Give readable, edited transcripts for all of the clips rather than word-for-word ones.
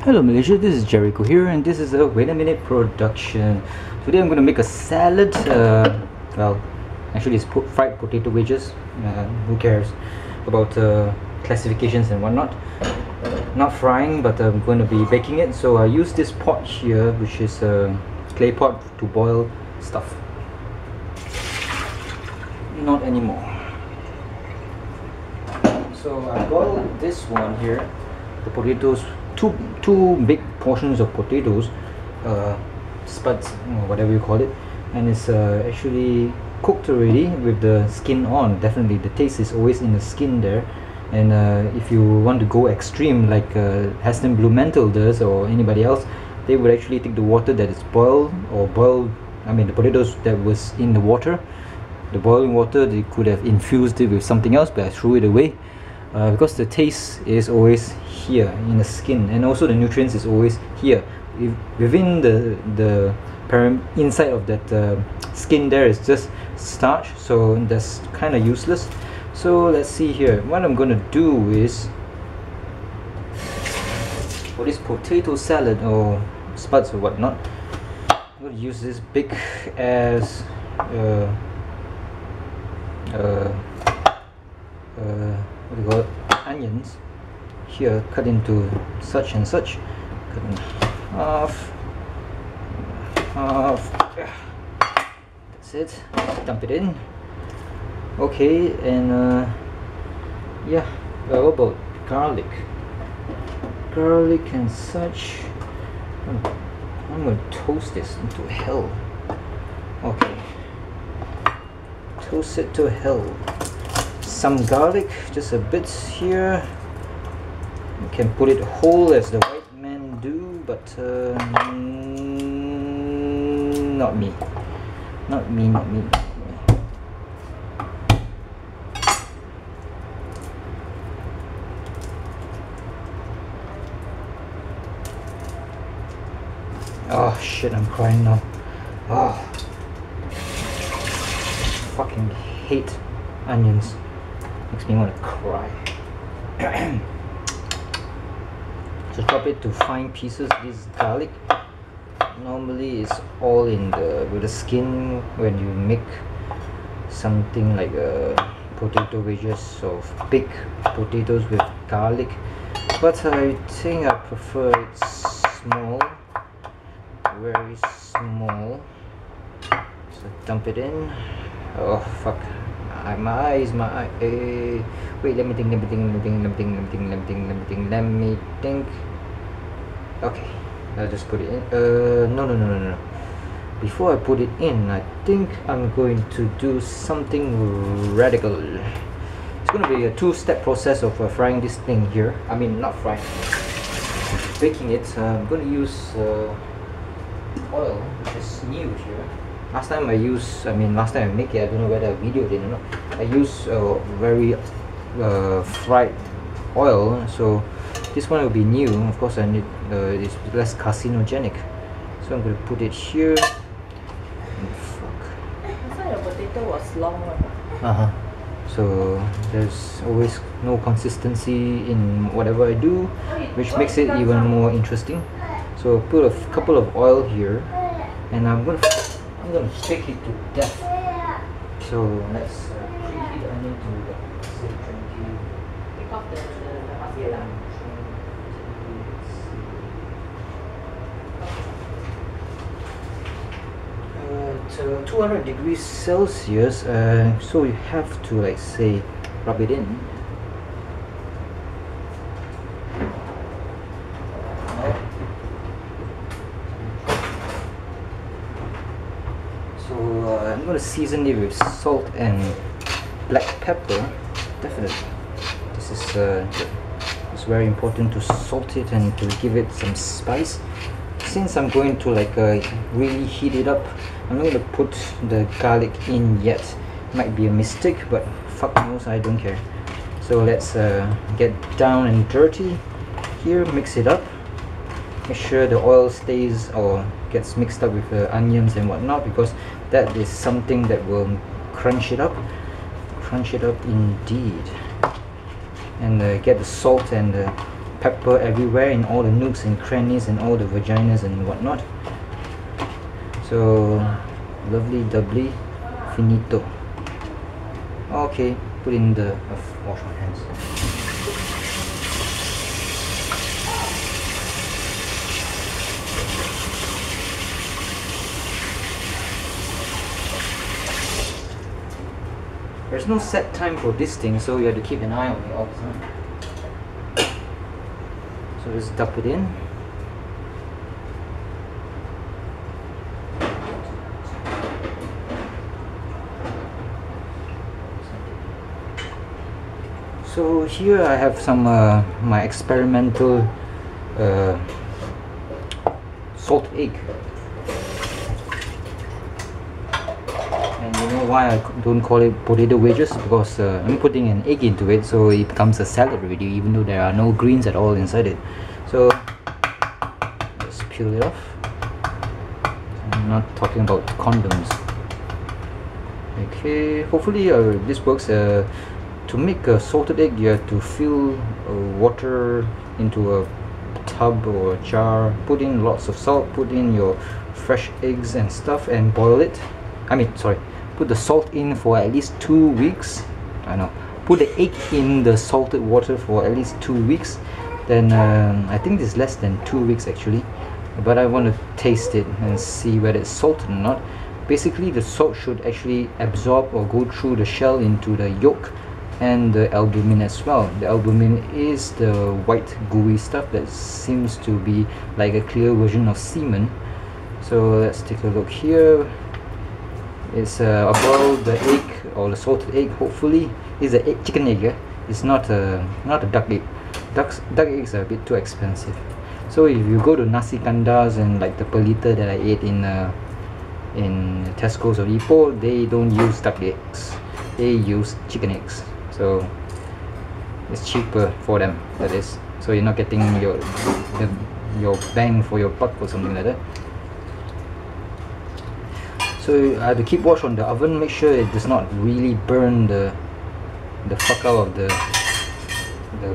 Hello Malaysia, this is Gerryko here, and this is a Wait a Minute production. Today I'm going to make a salad. Well, actually it's fried potato wedges. Who cares about classifications and whatnot. Not frying, but I'm going to be baking it. So I use this pot here, which is a clay pot to boil stuff. Not anymore. So I boiled this one here, the potatoes, two big portions of potatoes, spuds, whatever you call it, and it's actually cooked already with the skin on. Definitely the taste is always in the skin there. And if you want to go extreme like Heston Blumenthal does, or anybody else, they would actually take the water that is boiled, the potatoes that was in the water, the boiling water, they could have infused it with something else, but I threw it away. Because the taste is always here in the skin, and also the nutrients is always here. Within the inside of that skin there is just starch, so that's kind of useless. So let's see here. What I'm gonna do is, for this potato salad or spuds or whatnot, I'm gonna use this big as what do you call it, onions here, cut into such and such, cut in half, that's it, dump it in. Okay, and yeah, what about garlic and such? I'm gonna toast this into hell. Okay, toast it to hell. Some garlic, just a bit here. You can put it whole as the white men do, but not me. Not me. Oh shit, I'm crying now. Oh, fucking hate onions. Makes me want to cry. So chop it to fine pieces. This garlic normally is all in with the skin when you make something like a potato wedges of big potatoes with garlic, but I think I prefer it small, very small. So dump it in. Oh fuck. My eyes. Wait, let me think. Okay, I'll just put it in. No. Before I put it in, I think I'm going to do something radical. It's going to be a two-step process of frying this thing here. I mean, not frying, baking it. I'm going to use oil, which is new here. Last time I make it, I don't know whether I videoed it or not. I use very fried oil, so this one will be new. Of course, I need it's less carcinogenic, so I'm going to put it here. Fuck. I thought your potato was long one. So there's always no consistency in whatever I do, which makes it even more interesting. So put a couple of oil here, and I'm gonna bake it to death. So let's preheat the onion to say 20. Take off the masala. 200 degrees Celsius. So you have to, like, say, rub it in. I'm going to season it with salt and black pepper. Definitely, this is it's very important to salt it and to give it some spice. Since I'm going to really heat it up, I'm not going to put the garlic in yet. Might be a mistake, but fuck knows, I don't care. So let's get down and dirty here. Mix it up. Make sure the oil stays or gets mixed up with the onions and whatnot, because that is something that will crunch it up indeed. And get the salt and pepper everywhere in all the nooks and crannies and all the vaginas and whatnot. So lovely doubly finito. Okay, put in the wash my hands. There's no set time for this thing, so you have to keep an eye on it all the time. So just dump it in. So here I have some my experimental salt egg. And you know why I don't call it potato wedges? Because I'm putting an egg into it, so it becomes a salad already, even though there are no greens at all inside it. So just peel it off. I'm not talking about condoms. Okay, hopefully this works. To make a salted egg, you have to fill water into a tub or a jar, put in lots of salt, put in your fresh eggs and stuff, and boil it. Put the salt in for at least 2 weeks. Put the egg in the salted water for at least 2 weeks. Then I think it's less than 2 weeks actually, but I want to taste it and see whether it's salted or not. Basically, the salt should actually absorb or go through the shell into the yolk and the albumin as well. The albumin is the white gooey stuff that seems to be like a clear version of semen. So let's take a look here. It's about the egg, or the salted egg. Hopefully is a chicken egg. It's not a duck egg. Duck eggs are a bit too expensive. So if you go to nasi kandas and like the pelita that I ate in Tesco's or Ipoh, they don't use duck eggs, they use chicken eggs. So it's cheaper for them, that is. So you're not getting your bang for your buck or something like that. So I have to keep watch on the oven, make sure it does not really burn the fuck out of the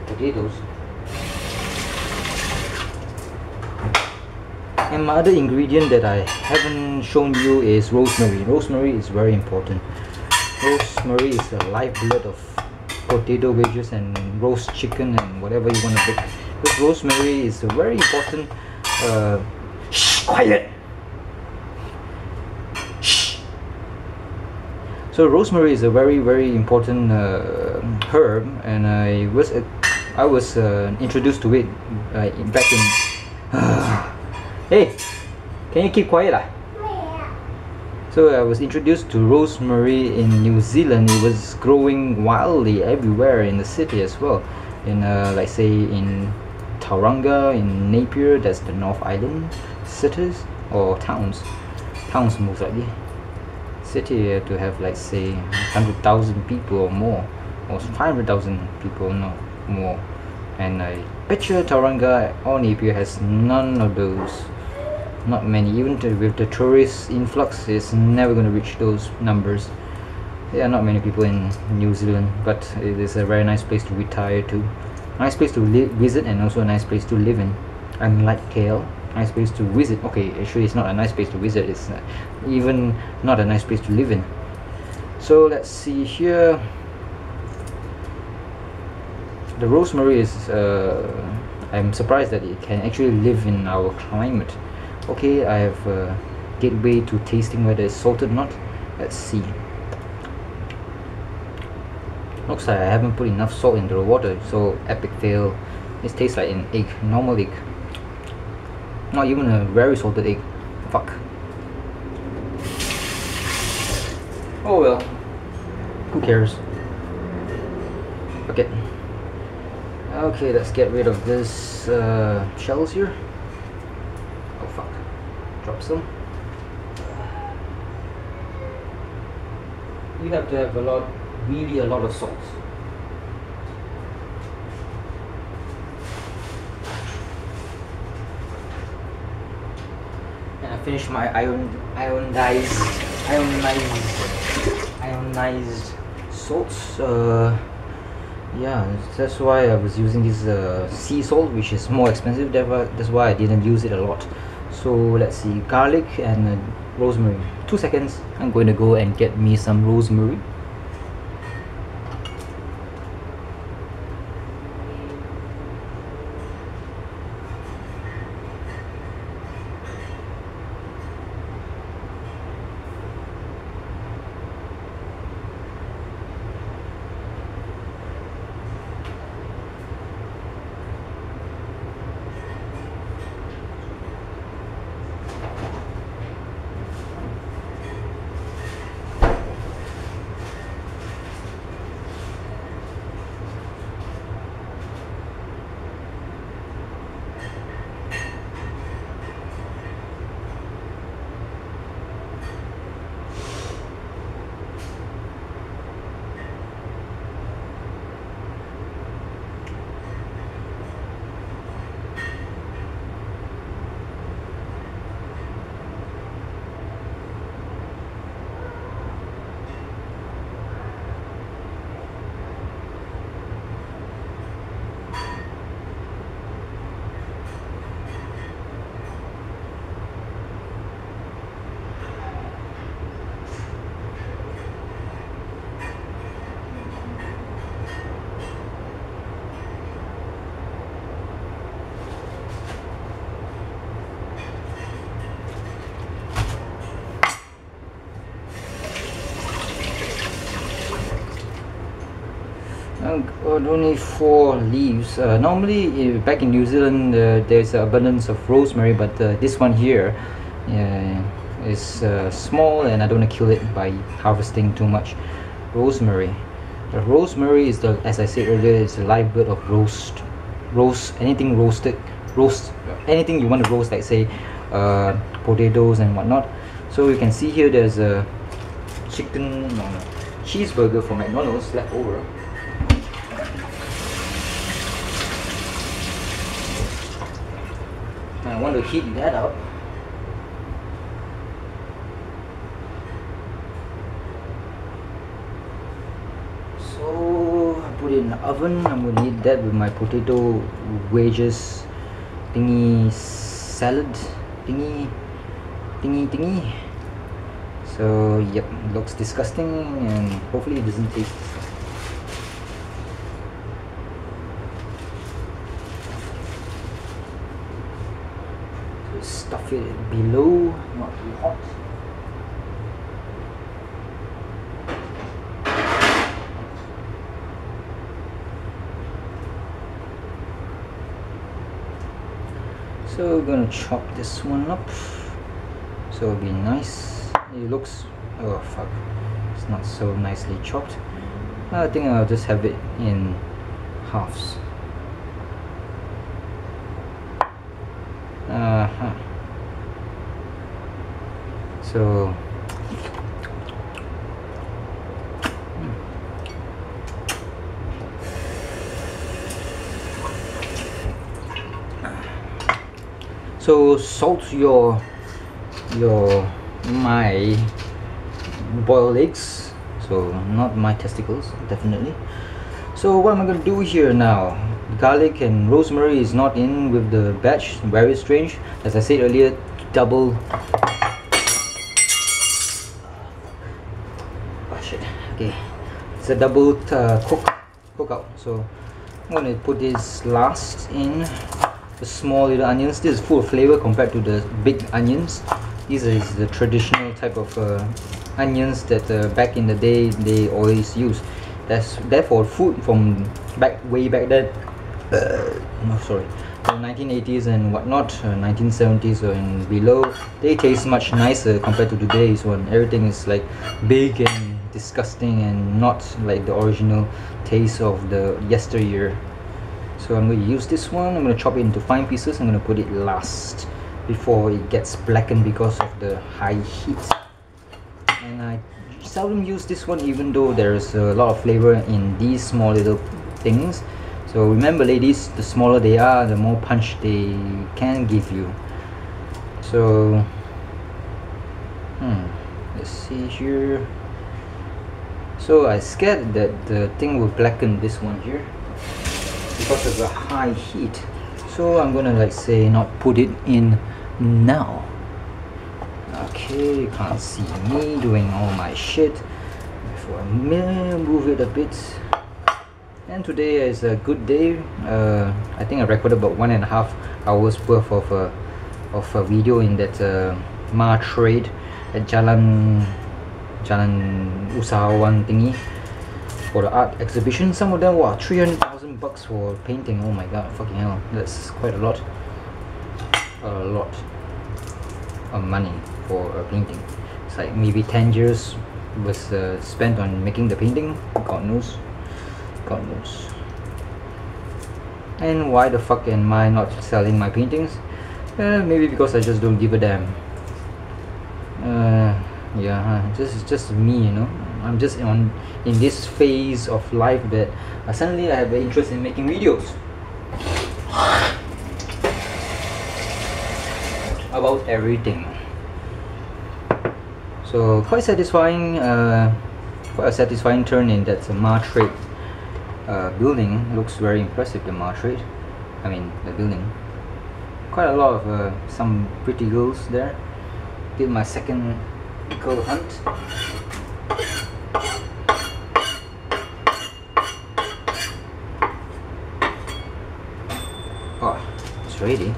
potatoes. And my other ingredient that I haven't shown you is rosemary. Rosemary is very important. Rosemary is the lifeblood of potato wedges and roast chicken and whatever you want to bake. Because rosemary is a very important shh, quiet. Shh. So rosemary is a very important herb, and I was introduced to it back in hey, can you keep quiet? So I was introduced to rosemary in New Zealand. It was growing wildly everywhere in the city as well. In like say in Tauranga, in Napier, that's the North Island cities or towns most likely. City you have to have like say 100,000 people or more, or 500,000 people, no more. And I bet you Tauranga or Napier has none of those. Not many. Even with the tourist influx, it's never going to reach those numbers. There are not many people in New Zealand, but it is a very nice place to retire to. Nice place to visit, and also a nice place to live in. Unlike KL, nice place to visit. Okay, actually it's not a nice place to visit, it's even not a nice place to live in. So let's see here. The rosemary is I'm surprised that it can actually live in our climate. Okay, I have a gateway to tasting whether it's salted or not. Let's see. Looks like I haven't put enough salt into the water, so epic fail. It tastes like an egg, normal egg. Not even a very salted egg. Fuck. Oh well. Who cares? Okay. Okay, let's get rid of this shells here. Oh fuck. Drop some. You have to have really a lot of salt. And I finished my ionized salts. Yeah, that's why I was using this sea salt, which is more expensive. That's why I didn't use it a lot. So let's see, garlic and rosemary. 2 seconds. I'm going to go and get me some rosemary. Only 4 leaves. Normally back in New Zealand there's abundance of rosemary, but this one here is small, and I don't want to kill it by harvesting too much rosemary. Rosemary is the, as I said earlier, is the lifeblood of roast anything roasted, anything you want to roast, like say potatoes and whatnot. So you can see here there's a cheeseburger from McDonald's left over. I want to heat that up. So I put it in the oven. I'm going to eat that with my potato wedges thingy salad thingy. So yep, looks disgusting, and hopefully it doesn't taste disgusting. Stuff it below, not too hot. So we're gonna chop this one up, so it'll be nice. It looks, oh fuck, it's not so nicely chopped. I think I'll just have it in halves. So salt my boiled eggs, so not my testicles, definitely. So what am I going to do here now? Garlic and rosemary is not in with the batch, very strange. As I said earlier, double okay, it's a double cookout. So I'm going to put this last in. The small little onions, this is full of flavor compared to the big onions. These are the traditional type of onions that back in the day they always use. Therefore food from way back then, no sorry, the 1980s and whatnot, 1970s or and below, they taste much nicer compared to today's one. Everything is like big and disgusting and not like the original taste of the yesteryear. So I'm going to use this one. I'm going to chop it into fine pieces. I'm going to put it last before it gets blackened because of the high heat. And I seldom use this one, even though there's a lot of flavor in these small little things. So remember ladies, the smaller they are, the more punch they can give you. So let's see here. So I scared that the thing will blacken this one here because of the high heat. So I'm gonna like say not put it in now. Okay, you can't see me doing all my shit. If I move it a bit. And today is a good day. I think I recorded about 1.5 hours worth of a video in that Ma Trade at Jalan Usahawan thingy for the art exhibition. Some of them were 300,000 bucks for painting. Oh my god, fucking hell, that's quite a lot. A lot of money for a painting. It's like maybe 10 years was spent on making the painting. God knows. God knows. And why the fuck am I not selling my paintings? Maybe because I just don't give a damn. Yeah, just me, you know. I'm just in this phase of life that suddenly I have an interest in making videos about everything. So quite satisfying. Quite a satisfying turn in that Ma Trade building. Looks very impressive. The Ma Trade. I mean the building. Quite a lot of some pretty girls there. Did my second girl hunt. Oh, it's ready.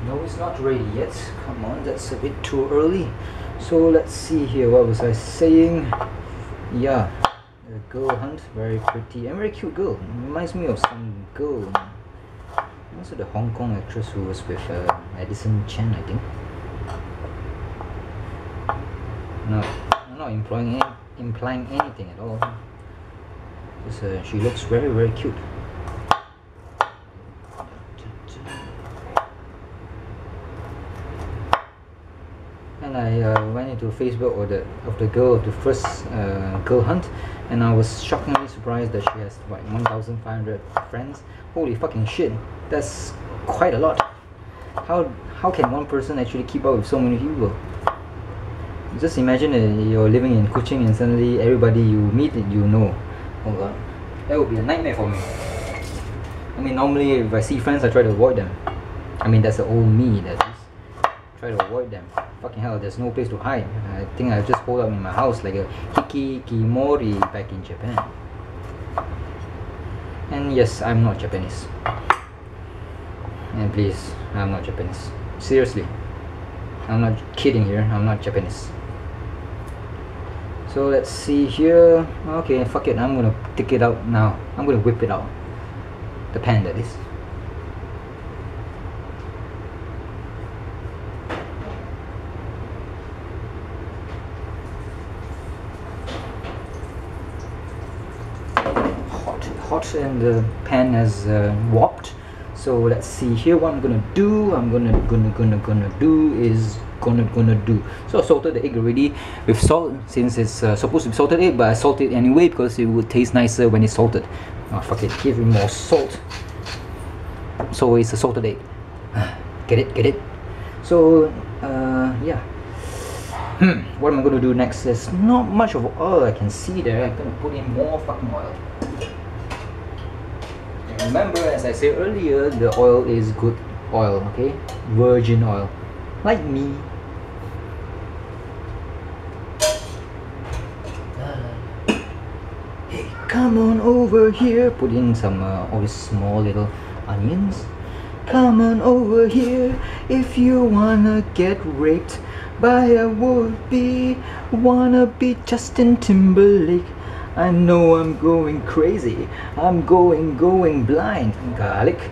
No, it's not ready yet. Come on, that's a bit too early. So let's see here. What was I saying? Yeah, the girl hunt, very pretty and very cute girl. Reminds me of some girl. Also the Hong Kong actress who was with Addison Chen, I think. No, I'm not implying anything at all. Just, she looks very cute. And I went into Facebook of the girl of the first girl hunt, and I was shockingly surprised that she has like 1,500 friends. Holy fucking shit, that's quite a lot. How can one person actually keep up with so many people? Just imagine you're living in Kuching and suddenly everybody you meet you know. Oh god, that would be a nightmare for me. I mean, normally if I see friends I try to avoid them. I mean, that's the old me that is. Try to avoid them. Fucking hell, there's no place to hide. I think I just hold up in my house like a hikikomori back in Japan. And yes, I'm not Japanese. And please, I'm not Japanese. Seriously, I'm not kidding here. I'm not Japanese. So let's see here. Okay, fuck it. I'm gonna take it out now. I'm gonna whip it out. The pen, that is. Hot and the pan has warped. So let's see here what I'm gonna do. I'm gonna do. So I salted the egg already with salt, since it's supposed to be salted egg, but I salt it anyway because it would taste nicer when it's salted. Oh fuck it, give it more salt. So it's a salted egg. Get it? So yeah. What am I gonna do next? There's not much of oil I can see there. I'm gonna put in more fucking oil. Remember, as I said earlier, the oil is good oil, okay? Virgin oil. Like me. Hey, come on over here. Put in some all these small little onions. Come on over here if you wanna get raped by a would-be wannabe Justin Timberlake. I know I'm going crazy, I'm going blind, garlic,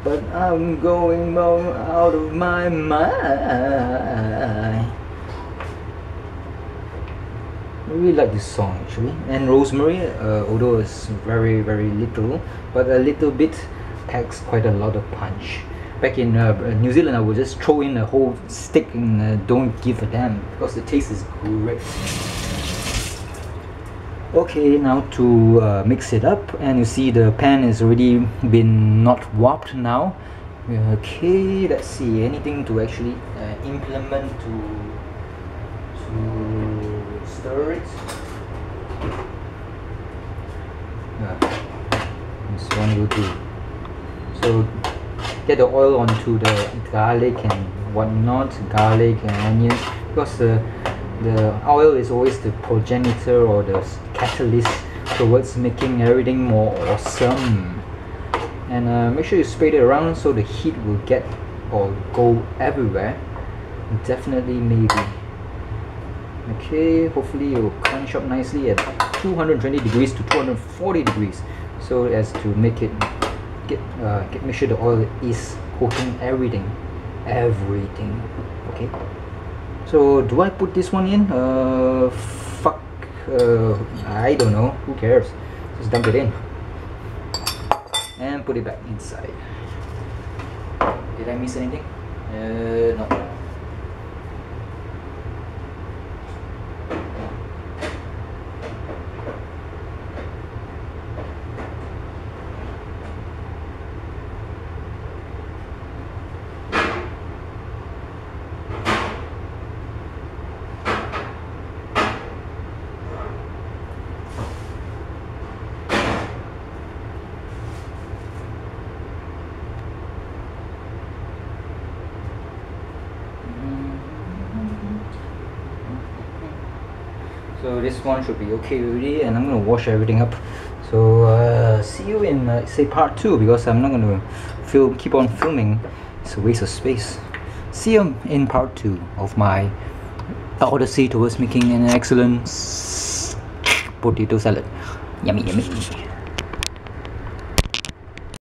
but I'm going out of my mind. I really like this song actually. And rosemary, although it's very little, but a little bit packs quite a lot of punch. Back in New Zealand, I would just throw in a whole stick and don't give a damn because the taste is great. Okay, now to mix it up, and you see the pan is already been not warped now. Okay, let's see, anything to actually implement to stir it. This one will do. So get the oil onto the garlic and whatnot, garlic and onions, because the oil is always the progenitor or the catalyst towards making everything more awesome. And make sure you spread it around so the heat will get or go everywhere. Definitely, maybe. Okay, hopefully it will crunch up nicely at 220 degrees to 240 degrees, so as to make it make sure the oil is coating everything. Okay, so do I put this one in? I don't know, who cares, just dump it in and put it back inside. Did I miss anything? No. So this one should be okay already, and I'm gonna wash everything up. So see you in say part 2, because I'm not gonna keep on filming. It's a waste of space. See you in part 2 of my odyssey towards making an excellent potato salad. Yummy, yummy.